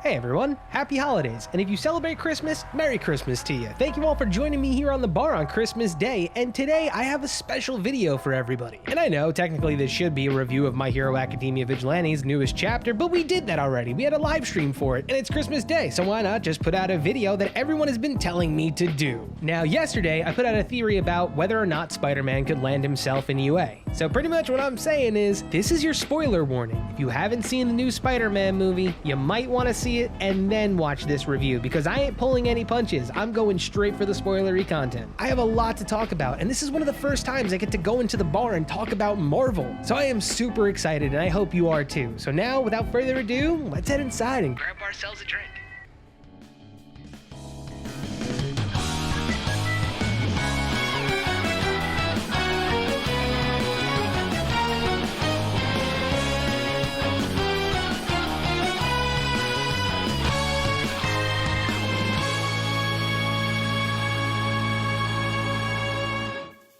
Hey everyone, happy holidays, and if you celebrate Christmas, Merry Christmas to you. Thank you all for joining me here on the bar on Christmas Day, and today I have a special video for everybody. And I know, technically this should be a review of My Hero Academia Vigilante's newest chapter, but we did that already. We had a live stream for it, and it's Christmas Day, so why not just put out a video that everyone has been telling me to do. Now, yesterday, I put out a theory about whether or not Spider-Man could land himself in UA. So pretty much what I'm saying is, this is your spoiler warning. If you haven't seen the new Spider-Man movie, you might want to see it and then watch this review, because I ain't pulling any punches. I'm going straight for the spoilery content. I have a lot to talk about, and this is one of the first times I get to go into the bar and talk about Marvel. So I am super excited, and I hope you are too. So now, without further ado, let's head inside and grab ourselves a drink.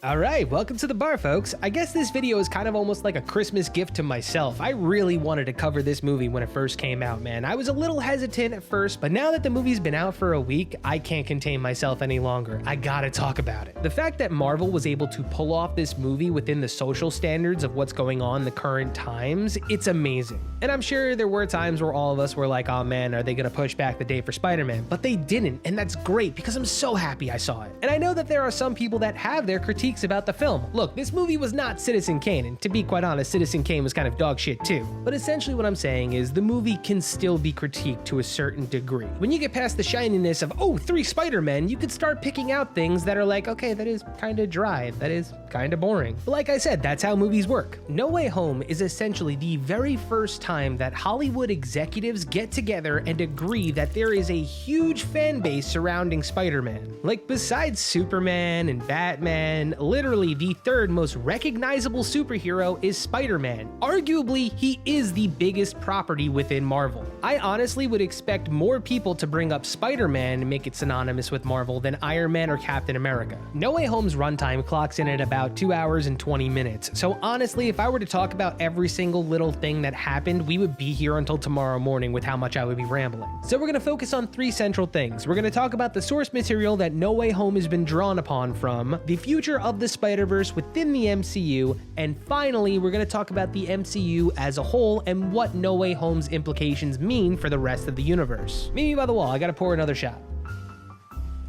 Alright, welcome to the bar, folks. I guess this video is kind of almost like a Christmas gift to myself. I really wanted to cover this movie when it first came out, man. I was a little hesitant at first, but now that the movie's been out for a week, I can't contain myself any longer. I gotta talk about it. The fact that Marvel was able to pull off this movie within the social standards of what's going on in the current times, it's amazing. And I'm sure there were times where all of us were like, oh man, are they gonna push back the date for Spider-Man? But they didn't, and that's great because I'm so happy I saw it. And I know that there are some people that have their critiques about the film. Look, this movie was not Citizen Kane, and to be quite honest, Citizen Kane was kind of dog shit too. But essentially what I'm saying is the movie can still be critiqued to a certain degree. When you get past the shininess of, oh, 3 Spider-Men, you could start picking out things that are like, okay, that is kind of dry, that is kind of boring. But like I said, that's how movies work. No Way Home is essentially the very first time that Hollywood executives get together and agree that there is a huge fan base surrounding Spider-Man. Like, besides Superman and Batman, literally the third most recognizable superhero is Spider-Man. Arguably, he is the biggest property within Marvel. I honestly would expect more people to bring up Spider-Man and make it synonymous with Marvel than Iron Man or Captain America. No Way Home's runtime clocks in at about 2 hours and 20 minutes, so honestly, if I were to talk about every single little thing that happened, we would be here until tomorrow morning with how much I would be rambling. So we're going to focus on 3 central things. We're going to talk about the source material that No Way Home has been drawn upon from, the future of the Spider-Verse within the MCU, and finally, we're going to talk about the MCU as a whole and what No Way Home's implications mean for the rest of the universe. Meet me by the wall, I gotta pour another shot.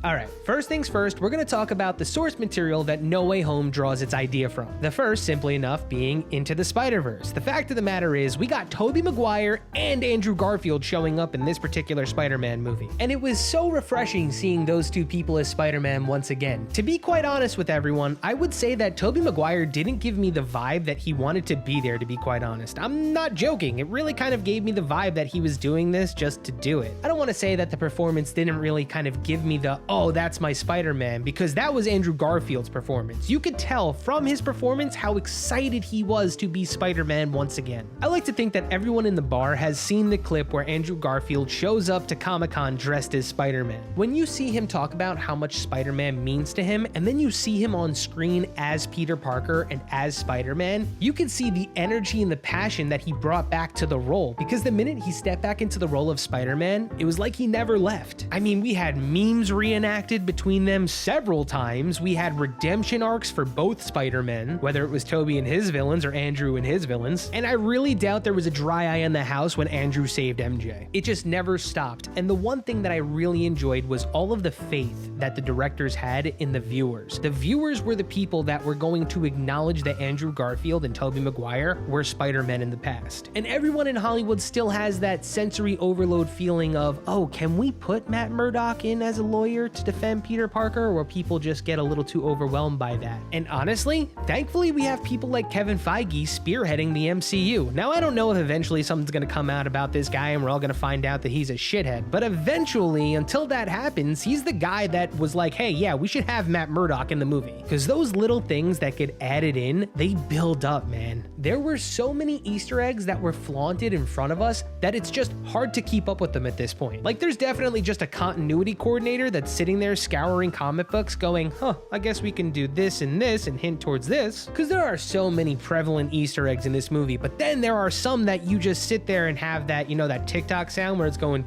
Alright, first things first, we're going to talk about the source material that No Way Home draws its idea from. The first, simply enough, being Into the Spider-Verse. The fact of the matter is, we got Tobey Maguire and Andrew Garfield showing up in this particular Spider-Man movie. And it was so refreshing seeing those 2 people as Spider-Man once again. To be quite honest with everyone, I would say that Tobey Maguire didn't give me the vibe that he wanted to be there, to be quite honest. I'm not joking, it really kind of gave me the vibe that he was doing this just to do it. I don't want to say that the performance didn't really kind of give me the, oh, that's my Spider-Man, because that was Andrew Garfield's performance. You could tell from his performance how excited he was to be Spider-Man once again. I like to think that everyone in the bar has seen the clip where Andrew Garfield shows up to Comic-Con dressed as Spider-Man. When you see him talk about how much Spider-Man means to him, and then you see him on screen as Peter Parker and as Spider-Man, you can see the energy and the passion that he brought back to the role, because the minute he stepped back into the role of Spider-Man, it was like he never left. I mean, we had memes reenacted between them several times. We had redemption arcs for both Spider-Men, whether it was Tobey and his villains or Andrew and his villains, and I really doubt there was a dry eye in the house when Andrew saved MJ. It just never stopped, and the one thing that I really enjoyed was all of the faith that the directors had in the viewers. The viewers were the people that were going to acknowledge that Andrew Garfield and Tobey Maguire were Spider-Men in the past. And everyone in Hollywood still has that sensory overload feeling of, oh, can we put Matt Murdock in as a lawyer to defend Peter Parker, or people just get a little too overwhelmed by that? And honestly, thankfully we have people like Kevin Feige spearheading the MCU. Now I don't know if eventually something's gonna come out about this guy and we're all gonna find out that he's a shithead, but eventually, until that happens, he's the guy that was like, hey, yeah, we should have Matt Murdock in the movie. Because those little things that get added in, they build up, man. There were so many Easter eggs that were flaunted in front of us that it's just hard to keep up with them at this point. Like, there's definitely just a continuity coordinator that's sitting there scouring comic books going, I guess we can do this and hint towards this. Because there are so many prevalent Easter eggs in this movie, but then there are some that you just sit there and have that, that TikTok sound where it's going,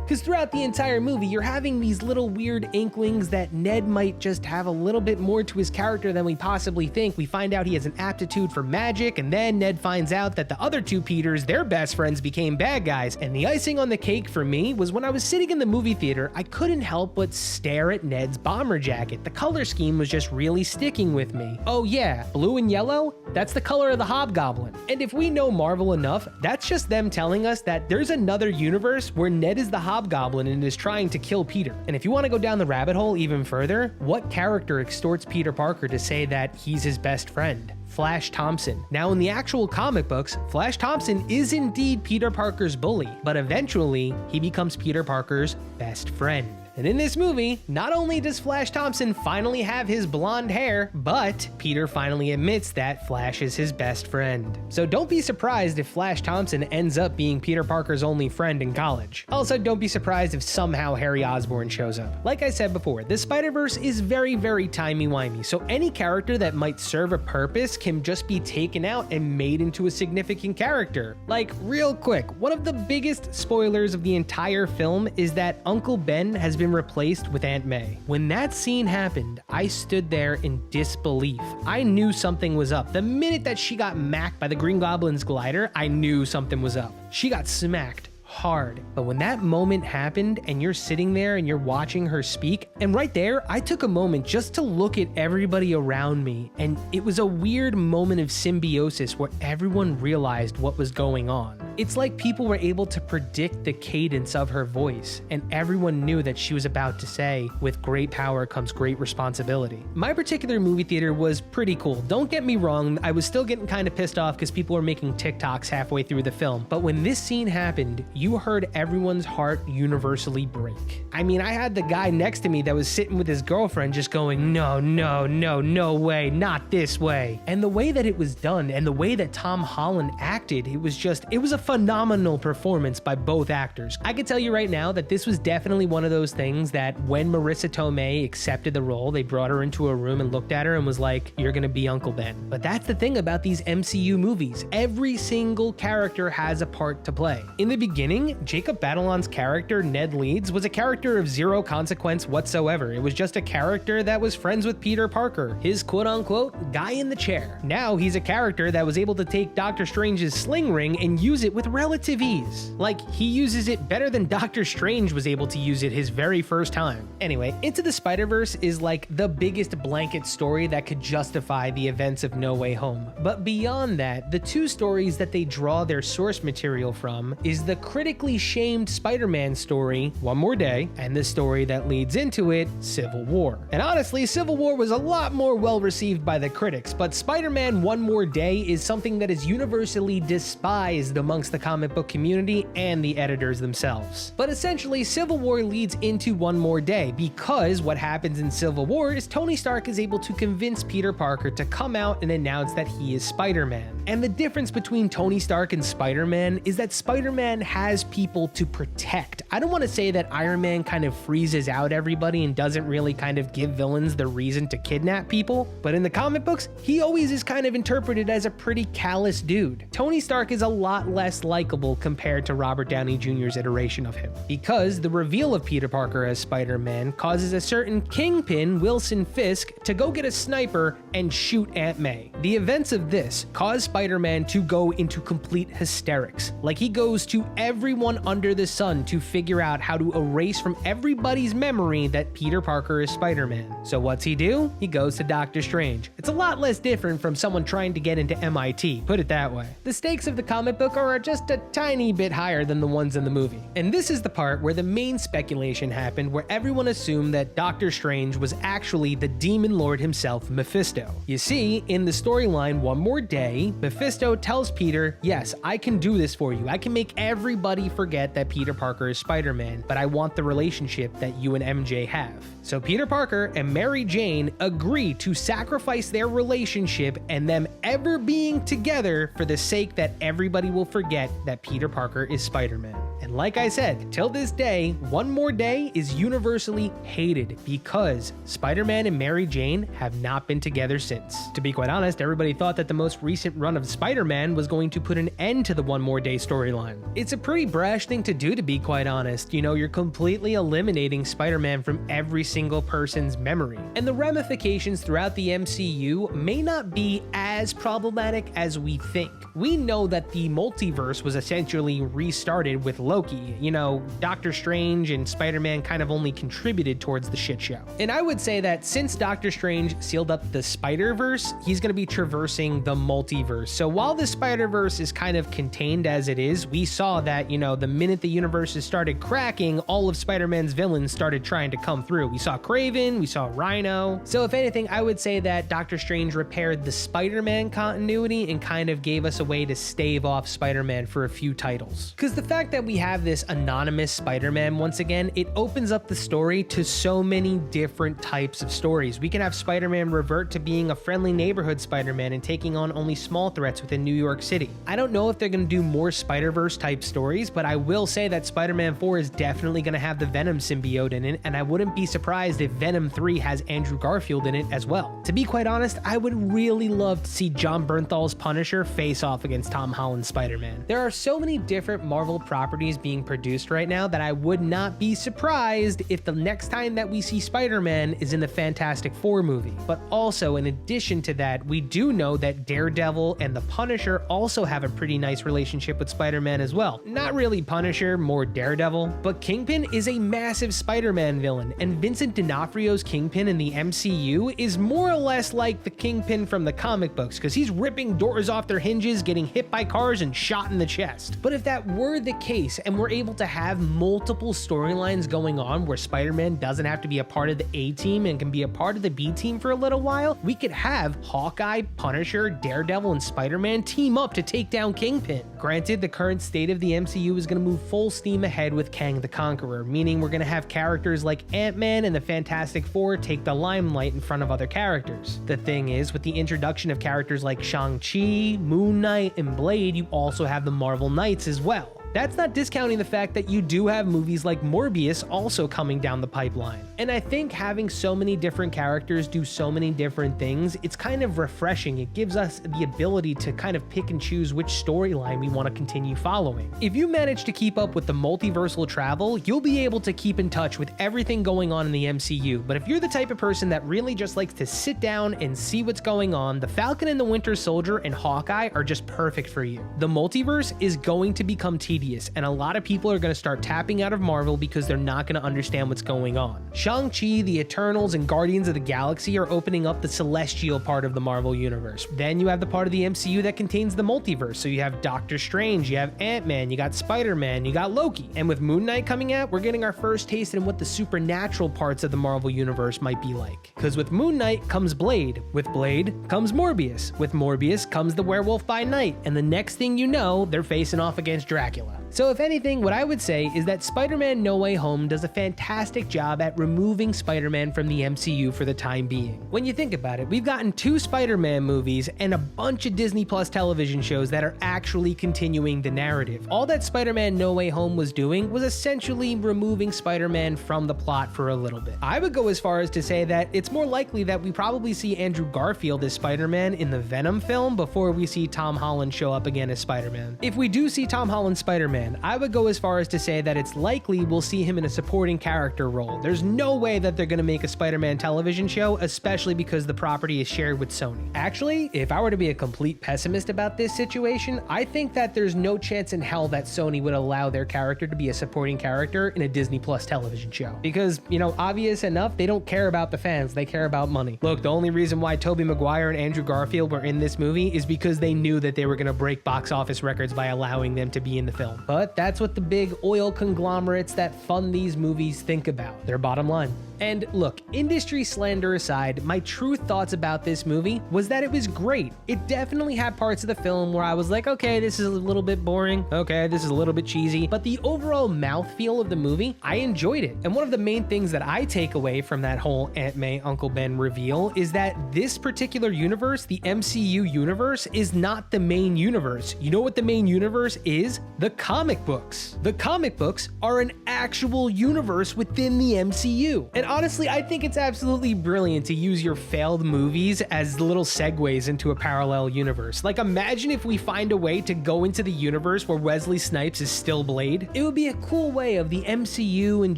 because throughout the entire movie, you're having these little weird inklings that Ned might just have a little bit more to his character than we possibly think. We find out he has an aptitude for magic, and then Ned finds out that the other two Peters, their best friends, became bad guys. And the icing on the cake for me was when I was sitting in the movie theater, I couldn't help but stare at Ned's bomber jacket. The color scheme was just really sticking with me. Oh yeah, blue and yellow? That's the color of the Hobgoblin. And if we know Marvel enough, that's just them telling us that there's another universe where Ned is the Hobgoblin and is trying to kill Peter. And if you want to go down the rabbit hole even further, what character extorts Peter Parker to say that he's his best friend? Flash Thompson. Now, in the actual comic books, Flash Thompson is indeed Peter Parker's bully, but eventually he becomes Peter Parker's best friend. And in this movie, not only does Flash Thompson finally have his blonde hair, but Peter finally admits that Flash is his best friend. So don't be surprised if Flash Thompson ends up being Peter Parker's only friend in college. Also, don't be surprised if somehow Harry Osborn shows up. Like I said before, the Spider-Verse is very, very timey-wimey, so any character that might serve a purpose can just be taken out and made into a significant character. Like, real quick, one of the biggest spoilers of the entire film is that Uncle Ben has been replaced with Aunt May. When that scene happened, I stood there in disbelief. I knew something was up. The minute that she got macked by the Green Goblin's glider, I knew something was up. She got smacked hard. But when that moment happened and you're sitting there and you're watching her speak, and right there, I took a moment just to look at everybody around me, and it was a weird moment of symbiosis where everyone realized what was going on. It's like people were able to predict the cadence of her voice, and everyone knew that she was about to say, with great power comes great responsibility. My particular movie theater was pretty cool. Don't get me wrong, I was still getting kind of pissed off because people were making TikToks halfway through the film, but when this scene happened, you heard everyone's heart universally break. I mean, I had the guy next to me that was sitting with his girlfriend just going, no, no, no, no way, not this way. And the way that it was done and the way that Tom Holland acted, it was a phenomenal performance by both actors. I can tell you right now that this was definitely one of those things that when Marissa Tomei accepted the role, they brought her into a room and looked at her and was like, you're gonna be Uncle Ben. But that's the thing about these MCU movies. Every single character has a part to play. In the beginning, Jacob Batalon's character, Ned Leeds, was a character of zero consequence whatsoever. It was just a character that was friends with Peter Parker, his quote-unquote guy in the chair. Now he's a character that was able to take Doctor Strange's sling ring and use it with relative ease. Like, he uses it better than Doctor Strange was able to use it his very first time. Anyway, Into the Spider-Verse is like the biggest blanket story that could justify the events of No Way Home. But beyond that, the two stories that they draw their source material from is the critically shamed Spider-Man story, One More Day, and the story that leads into it, Civil War. And honestly, Civil War was a lot more well received by the critics, but Spider-Man One More Day is something that is universally despised amongst the comic book community and the editors themselves. But essentially, Civil War leads into One More Day because what happens in Civil War is Tony Stark is able to convince Peter Parker to come out and announce that he is Spider-Man. And the difference between Tony Stark and Spider-Man is that Spider-Man has people to protect. I don't want to say that Iron Man kind of freezes out everybody and doesn't really kind of give villains the reason to kidnap people, but in the comic books, he always is kind of interpreted as a pretty callous dude. Tony Stark is a lot less likable compared to Robert Downey Jr.'s iteration of him, because the reveal of Peter Parker as Spider-Man causes a certain Kingpin, Wilson Fisk, to go get a sniper and shoot Aunt May. The events of this cause Spider-Man to go into complete hysterics. Like, he goes to everyone under the sun to figure out how to erase from everybody's memory that Peter Parker is Spider-Man. So what's he do? He goes to Doctor Strange. It's a lot less different from someone trying to get into MIT, put it that way. The stakes of the comic book are just a tiny bit higher than the ones in the movie. And this is the part where the main speculation happened, where everyone assumed that Doctor Strange was actually the demon lord himself, Mephisto. You see, in the storyline One More Day, Mephisto tells Peter, yes, I can do this for you. I can make everybody anybody forget that Peter Parker is Spider-Man, but I want the relationship that you and MJ have. So Peter Parker and Mary Jane agree to sacrifice their relationship and them ever being together for the sake that everybody will forget that Peter Parker is Spider-Man. And like I said, till this day, One More Day is universally hated because Spider-Man and Mary Jane have not been together since. To be quite honest, everybody thought that the most recent run of Spider-Man was going to put an end to the One More Day storyline. It's a pretty brash thing to do, to be quite honest. You know, you're completely eliminating Spider-Man from every single person's memory. And the ramifications throughout the MCU may not be as problematic as we think. We know that the multiverse was essentially restarted with Loki. You know, Doctor Strange and Spider-Man kind of only contributed towards the shit show. And I would say that since Doctor Strange sealed up the Spider-Verse, he's going to be traversing the multiverse. So while the Spider-Verse is kind of contained as it is, we saw that, you know, the minute the universes started cracking, all of Spider-Man's villains started trying to come through. We saw Kraven, we saw Rhino. So if anything, I would say that Doctor Strange repaired the Spider-Man continuity and kind of gave us a way to stave off Spider-Man for a few titles. Because the fact that we have this anonymous Spider-Man once again, it opens up the story to so many different types of stories. We can have Spider-Man revert to being a friendly neighborhood Spider-Man and taking on only small threats within New York City. I don't know if they're going to do more Spider-Verse type stories, but I will say that Spider-Man 4 is definitely going to have the Venom symbiote in it, and I wouldn't be surprised if Venom 3 has Andrew Garfield in it as well. To be quite honest, I would really love to see John Bernthal's Punisher face off against Tom Holland's Spider-Man. There are so many different Marvel properties being produced right now that I would not be surprised if the next time that we see Spider-Man is in the Fantastic Four movie. But also, in addition to that, we do know that Daredevil and the Punisher also have a pretty nice relationship with Spider-Man as well. Not really Punisher, more Daredevil, but Kingpin is a massive Spider-Man villain, and Vincent D'Onofrio's Kingpin in the MCU is more or less like the Kingpin from the comic books, because he's ripping doors off their hinges, getting hit by cars, and shot in the chest. But if that were the case, and we're able to have multiple storylines going on where Spider-Man doesn't have to be a part of the A-team and can be a part of the B-team for a little while, we could have Hawkeye, Punisher, Daredevil, and Spider-Man team up to take down Kingpin. Granted, the current state of the MCU is going to move full steam ahead with Kang the Conqueror, meaning we're going to have characters like Ant-Man and the Fantastic Four take the limelight in front of other characters. The thing is, with the introduction of characters like Shang-Chi, Moon Knight, and Blade, you also have the Marvel Knights as well. That's not discounting the fact that you do have movies like Morbius also coming down the pipeline. And I think having so many different characters do so many different things, it's kind of refreshing. It gives us the ability to kind of pick and choose which storyline we want to continue following. If you manage to keep up with the multiversal travel, you'll be able to keep in touch with everything going on in the MCU. But if you're the type of person that really just likes to sit down and see what's going on, the Falcon and the Winter Soldier and Hawkeye are just perfect for you. The multiverse is going to become tedious, and a lot of people are going to start tapping out of Marvel because they're not going to understand what's going on. Shang-Chi, the Eternals, and Guardians of the Galaxy are opening up the celestial part of the Marvel universe. Then you have the part of the MCU that contains the multiverse, so you have Doctor Strange, you have Ant-Man, you got Spider-Man, you got Loki. And with Moon Knight coming out, we're getting our first taste in what the supernatural parts of the Marvel universe might be like. Because with Moon Knight comes Blade, with Blade comes Morbius, with Morbius comes the Werewolf by Night, and the next thing you know, they're facing off against Dracula. So if anything, what I would say is that Spider-Man No Way Home does a fantastic job at removing Spider-Man from the MCU for the time being. When you think about it, we've gotten 2 Spider-Man movies and a bunch of Disney Plus television shows that are actually continuing the narrative. All that Spider-Man No Way Home was doing was essentially removing Spider-Man from the plot for a little bit. I would go as far as to say that it's more likely that we probably see Andrew Garfield as Spider-Man in the Venom film before we see Tom Holland show up again as Spider-Man. If we do see Tom Holland Spider-Man, I would go as far as to say that it's likely we'll see him in a supporting character role. There's no way that they're going to make a Spider-Man television show, especially because the property is shared with Sony. Actually, if I were to be a complete pessimist about this situation, I think that there's no chance in hell that Sony would allow their character to be a supporting character in a Disney Plus television show. Because, you know, obvious enough, they don't care about the fans, they care about money. Look, the only reason why Tobey Maguire and Andrew Garfield were in this movie is because they knew that they were going to break box office records by allowing them to be in the film. film, but that's what the big oil conglomerates that fund these movies think about, their bottom line. And look, industry slander aside, my true thoughts about this movie was that it was great. It definitely had parts of the film where I was like, okay, this is a little bit boring. Okay, this is a little bit cheesy. But the overall mouthfeel of the movie, I enjoyed it. And one of the main things that I take away from that whole Aunt May, Uncle Ben reveal is that this particular universe, the MCU universe, is not the main universe. You know what the main universe is? The comic books. The comic books are an actual universe within the MCU. And honestly, I think it's absolutely brilliant to use your failed movies as little segues into a parallel universe. Like, imagine if we find a way to go into the universe where Wesley Snipes is still Blade. It would be a cool way of the MCU and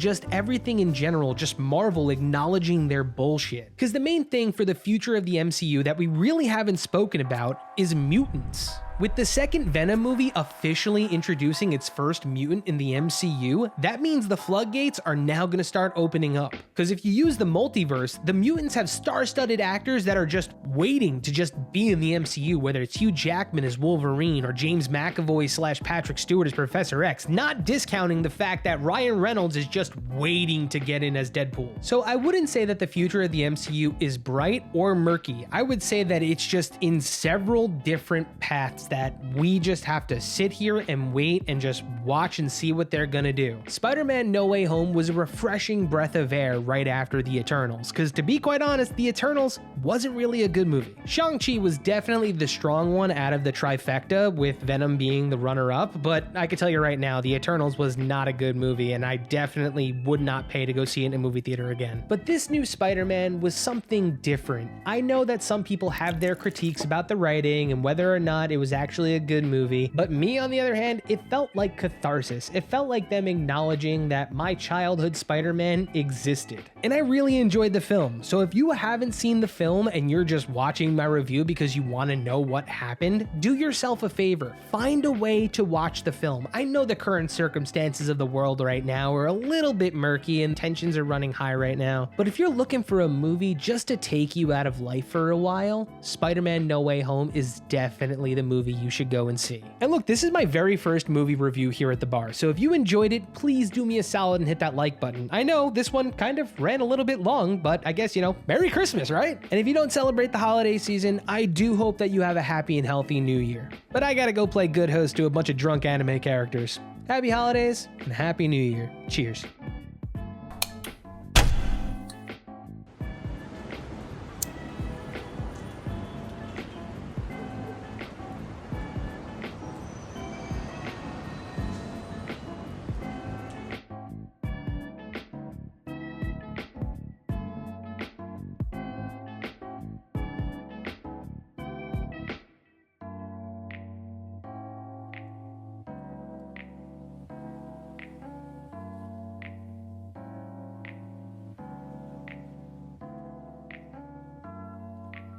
just everything in general, just Marvel acknowledging their bullshit. Because the main thing for the future of the MCU that we really haven't spoken about is mutants. With the second Venom movie officially introducing its first mutant in the MCU, that means the floodgates are now going to start opening up. Because if you use the multiverse, the mutants have star-studded actors that are just waiting to just be in the MCU, whether it's Hugh Jackman as Wolverine or James McAvoy / Patrick Stewart as Professor X, not discounting the fact that Ryan Reynolds is just waiting to get in as Deadpool. So I wouldn't say that the future of the MCU is bright or murky. I would say that it's just in several different paths that we just have to sit here and wait and just watch and see what they're gonna do. Spider-Man No Way Home was a refreshing breath of air right after The Eternals, because to be quite honest, The Eternals wasn't really a good movie. Shang-Chi was definitely the strong one out of the trifecta, with Venom being the runner-up, but I can tell you right now, The Eternals was not a good movie, and I definitely would not pay to go see it in a movie theater again. But this new Spider-Man was something different. I know that some people have their critiques about the writing and whether or not it was actually a good movie, but me, on the other hand, it felt like catharsis. It felt like them acknowledging that my childhood Spider-Man existed. And I really enjoyed the film, so if you haven't seen the film and you're just watching my review because you want to know what happened, do yourself a favor. Find a way to watch the film. I know the current circumstances of the world right now are a little bit murky and tensions are running high right now, but if you're looking for a movie just to take you out of life for a while, Spider-Man No Way Home is definitely the movie you should go and see. And look, this is my very first movie review here at the bar, so if you enjoyed it, please do me a solid and hit that like button. I know this one kind of ran a little bit long, but I guess, Merry Christmas, right? And if you don't celebrate the holiday season, I do hope that you have a happy and healthy new year. But I gotta go play good host to a bunch of drunk anime characters. Happy holidays and happy new year. Cheers.